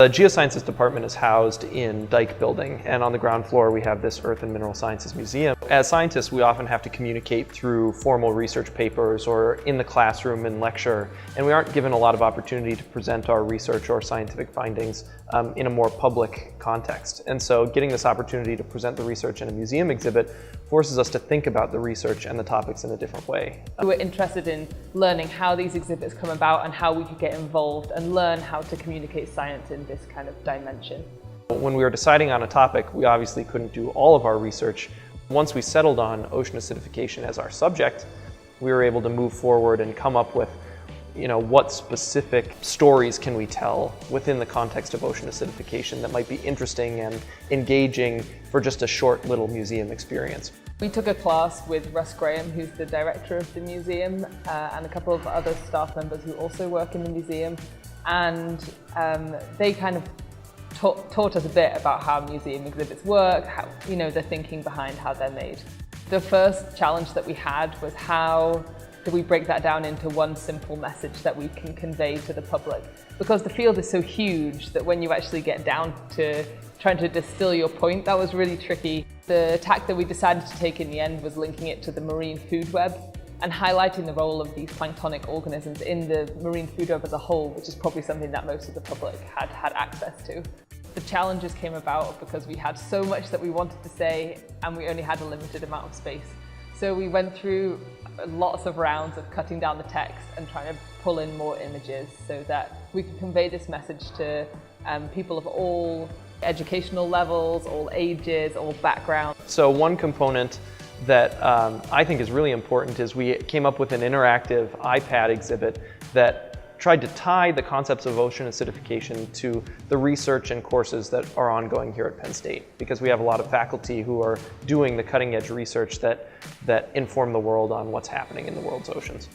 The Geosciences department is housed in Dyke Building, and on the ground floor we have this Earth and Mineral Sciences Museum. As scientists, we often have to communicate through formal research papers or in the classroom and lecture, and we aren't given a lot of opportunity to present our research or scientific findings in a more public context. And so getting this opportunity to present the research in a museum exhibit forces us to think about the research and the topics in a different way. We were interested in learning how these exhibits come about and how we could get involved and learn how to communicate science in this kind of dimension. When we were deciding on a topic, we obviously couldn't do all of our research. Once we settled on ocean acidification as our subject, we were able to move forward and come up with what specific stories can we tell within the context of ocean acidification that might be interesting and engaging for just a short little museum experience. We took a class with Russ Graham, who's the director of the museum, and a couple of other staff members who also work in the museum, and they kind of taught us a bit about how museum exhibits work, how, the thinking behind how they're made. The first challenge that we had was how do we break that down into one simple message that we can convey to the public? Because the field is so huge that when you actually get down to trying to distill your point, that was really tricky. The tack that we decided to take in the end was linking it to the marine food web and highlighting the role of these planktonic organisms in the marine food web as a whole, which is probably something that most of the public had access to. The challenges came about because we had so much that we wanted to say and we only had a limited amount of space. So we went through lots of rounds of cutting down the text and trying to pull in more images so that we could convey this message to people of all educational levels, all ages, all backgrounds. So one component that I think is really important is we came up with an interactive iPad exhibit that tried to tie the concepts of ocean acidification to the research and courses that are ongoing here at Penn State, because we have a lot of faculty who are doing the cutting edge research that inform the world on what's happening in the world's oceans.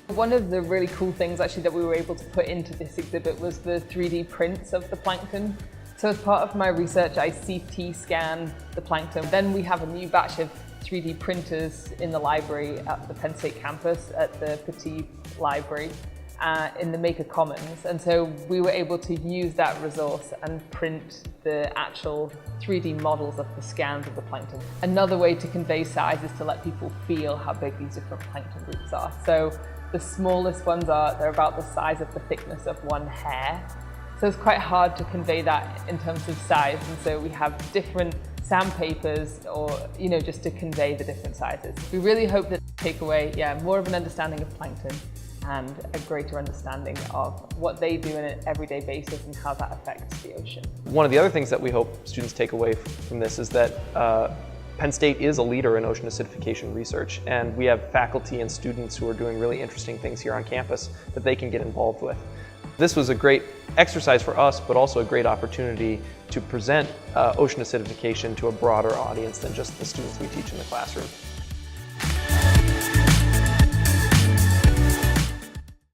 One of the really cool things actually that we were able to put into this exhibit was the 3D prints of the plankton. So as part of my research, I CT scanned the plankton. Then we have a new batch of 3D printers in the library at the Penn State campus at the Petit Library. In the Maker Commons, and so we were able to use that resource and print the actual 3D models of the scans of the plankton. Another way to convey size is to let people feel how big these different plankton groups are. So the smallest ones they're about the size of the thickness of one hair. So it's quite hard to convey that in terms of size, and so we have different sandpapers or, just to convey the different sizes. We really hope that take away, more of an understanding of plankton and a greater understanding of what they do on an everyday basis and how that affects the ocean. One of the other things that we hope students take away from this is that Penn State is a leader in ocean acidification research, and we have faculty and students who are doing really interesting things here on campus that they can get involved with. This was a great exercise for us, but also a great opportunity to present ocean acidification to a broader audience than just the students we teach in the classroom.